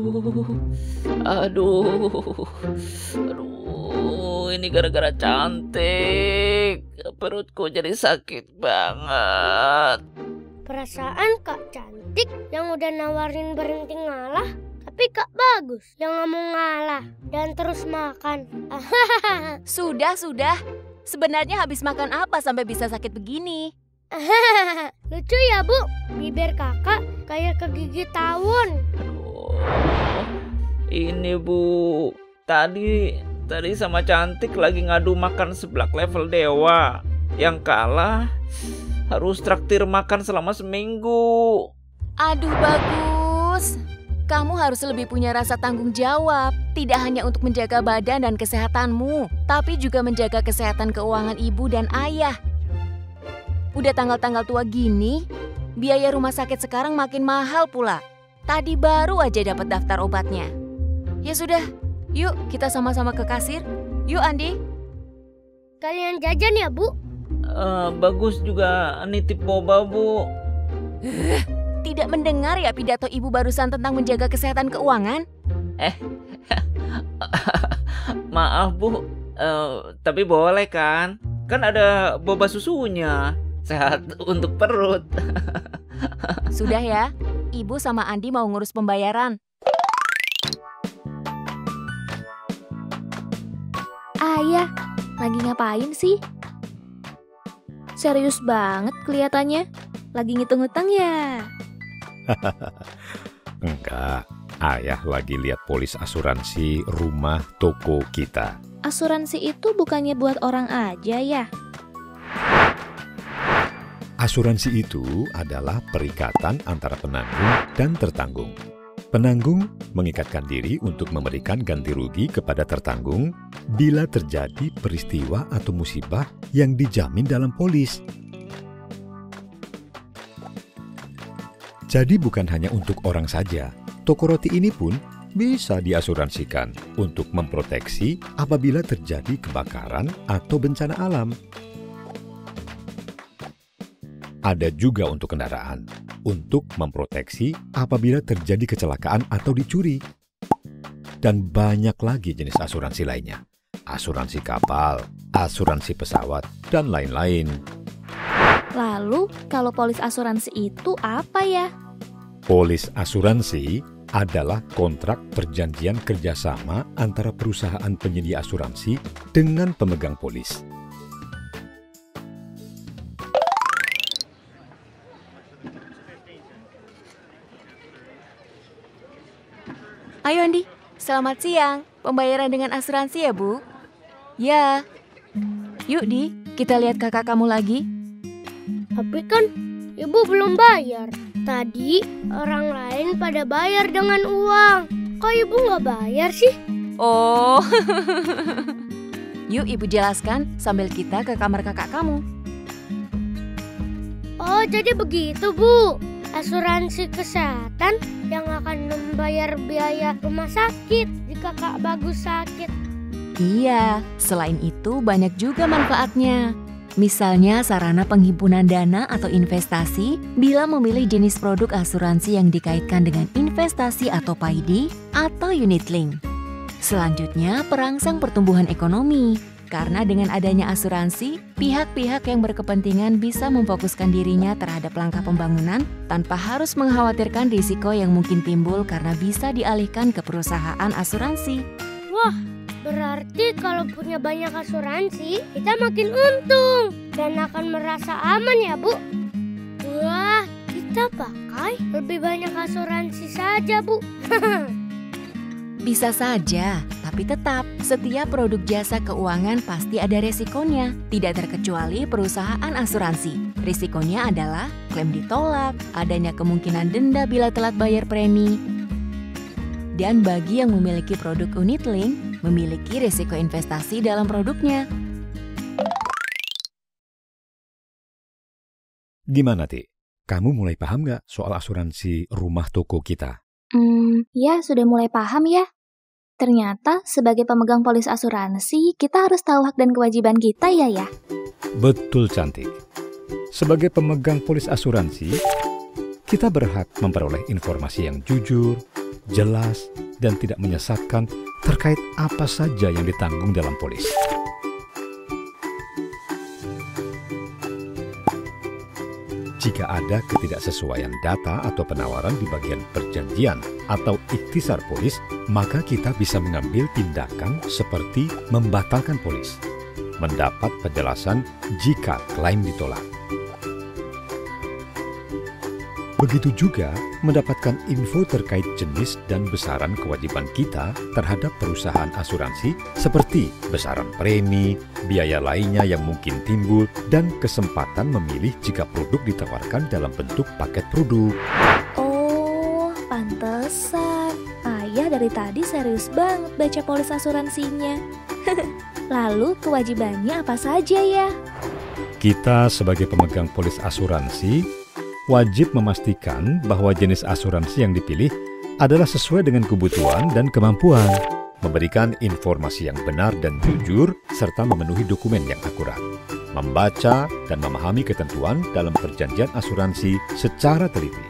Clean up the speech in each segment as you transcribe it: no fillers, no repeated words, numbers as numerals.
Aduh, aduh, aduh, ini gara-gara cantik. Perutku jadi sakit banget. Perasaan Kak Cantik yang udah nawarin berhenti ngalah, tapi Kak Bagus yang nggak mau ngalah dan terus makan. Sudah. Sebenarnya habis makan apa sampai bisa sakit begini? Lucu ya, Bu. Bibir kakak kayak kegigit tawon. Aduh, ini Bu, tadi sama cantik lagi ngadu makan seblak level dewa. Yang kalah harus traktir makan selama seminggu. Aduh Bagus, kamu harus lebih punya rasa tanggung jawab. Tidak hanya untuk menjaga badan dan kesehatanmu, tapi juga menjaga kesehatan keuangan ibu dan ayah. Udah tanggal-tanggal tua gini, biaya rumah sakit sekarang makin mahal pula. Tadi baru aja dapat daftar obatnya. Ya sudah, yuk kita sama-sama ke kasir. Yuk Andi. Kalian jajan ya, Bu? Bagus juga nitip boba, Bu. Tidak mendengar ya pidato ibu barusan tentang menjaga kesehatan keuangan? Maaf, Bu. Tapi boleh kan? Kan ada boba susunya. Sehat untuk perut. Sudah ya, ibu sama Andi mau ngurus pembayaran. Ayah, lagi ngapain sih? Serius banget kelihatannya. Lagi ngitung utang ya? Enggak, ayah lagi lihat polis asuransi rumah toko kita. Asuransi itu bukannya buat orang aja ya? Asuransi itu adalah perikatan antara penanggung dan tertanggung. Penanggung mengikatkan diri untuk memberikan ganti rugi kepada tertanggung bila terjadi peristiwa atau musibah yang dijamin dalam polis. Jadi bukan hanya untuk orang saja, toko roti ini pun bisa diasuransikan untuk memproteksi apabila terjadi kebakaran atau bencana alam. Ada juga untuk kendaraan, untuk memproteksi apabila terjadi kecelakaan atau dicuri. Dan banyak lagi jenis asuransi lainnya. Asuransi kapal, asuransi pesawat, dan lain-lain. Lalu, kalau polis asuransi itu apa ya? Polis asuransi adalah kontrak perjanjian kerjasama antara perusahaan penyedia asuransi dengan pemegang polis. Ayo Andi, selamat siang. Pembayaran dengan asuransi ya, Bu? Ya. Yuk Di, kita lihat kakak kamu lagi. Tapi kan ibu belum bayar. Tadi orang lain pada bayar dengan uang. Kok ibu nggak bayar sih? Oh, yuk ibu jelaskan sambil kita ke kamar kakak kamu. Oh, jadi begitu, Bu. Asuransi kesehatan yang akan membayar biaya rumah sakit jika Kak Bagus sakit. Iya, selain itu banyak juga manfaatnya. Misalnya sarana penghimpunan dana atau investasi bila memilih jenis produk asuransi yang dikaitkan dengan investasi atau PAID atau unit link. Selanjutnya, perangsang pertumbuhan ekonomi. Karena dengan adanya asuransi, pihak-pihak yang berkepentingan bisa memfokuskan dirinya terhadap langkah pembangunan tanpa harus mengkhawatirkan risiko yang mungkin timbul karena bisa dialihkan ke perusahaan asuransi. Wah, berarti kalau punya banyak asuransi, kita makin untung dan akan merasa aman ya, Bu? Wah, kita pakai lebih banyak asuransi saja, Bu. Bisa saja, tapi tetap setiap produk jasa keuangan pasti ada resikonya, tidak terkecuali perusahaan asuransi. Risikonya adalah klaim ditolak, adanya kemungkinan denda bila telat bayar premi. Dan bagi yang memiliki produk unit link, memiliki risiko investasi dalam produknya. Gimana, Ti? Kamu mulai paham nggak soal asuransi rumah toko kita? Ya sudah mulai paham ya. Ternyata sebagai pemegang polis asuransi, kita harus tahu hak dan kewajiban kita ya. Betul, cantik. Sebagai pemegang polis asuransi, kita berhak memperoleh informasi yang jujur, jelas, dan tidak menyesatkan terkait apa saja yang ditanggung dalam polis. Jika ada ketidaksesuaian data atau penawaran di bagian perjanjian atau ikhtisar polis, maka kita bisa mengambil tindakan seperti membatalkan polis, mendapat penjelasan jika klaim ditolak. Begitu juga mendapatkan info terkait jenis dan besaran kewajiban kita terhadap perusahaan asuransi seperti besaran premi, biaya lainnya yang mungkin timbul, dan kesempatan memilih jika produk ditawarkan dalam bentuk paket produk. Oh, pantesan. Ayah dari tadi serius banget baca polis asuransinya. Lalu kewajibannya apa saja ya? Kita sebagai pemegang polis asuransi wajib memastikan bahwa jenis asuransi yang dipilih adalah sesuai dengan kebutuhan dan kemampuan, memberikan informasi yang benar dan jujur, serta memenuhi dokumen yang akurat, membaca dan memahami ketentuan dalam perjanjian asuransi secara teliti,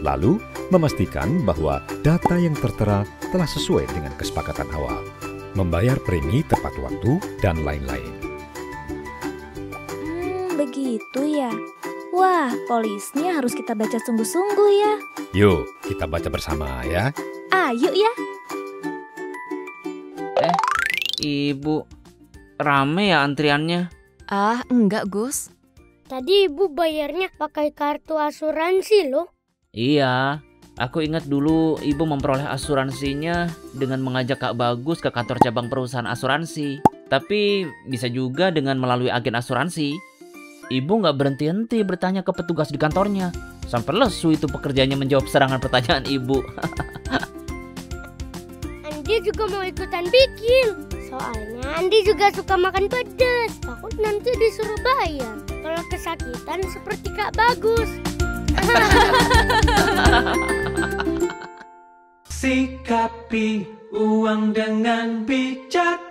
lalu memastikan bahwa data yang tertera telah sesuai dengan kesepakatan awal, membayar premi tepat waktu, dan lain-lain. Begitu ya. Wah, polisnya harus kita baca sungguh-sungguh ya. Yuk, kita baca bersama ya. Ayo ya. Ibu, rame ya antriannya? Ah, enggak Gus. Tadi ibu bayarnya pakai kartu asuransi loh. Iya, aku ingat dulu ibu memperoleh asuransinya dengan mengajak Kak Bagus ke kantor cabang perusahaan asuransi. Tapi bisa juga dengan melalui agen asuransi. Ibu nggak berhenti-henti bertanya ke petugas di kantornya. Sampai lesu itu pekerjaannya menjawab serangan pertanyaan ibu. Andi juga mau ikutan bikin. Soalnya Andi juga suka makan pedas. Takut nanti disuruh bayar. Kalau kesakitan seperti Kak Bagus. Sikapi uang dengan bijak.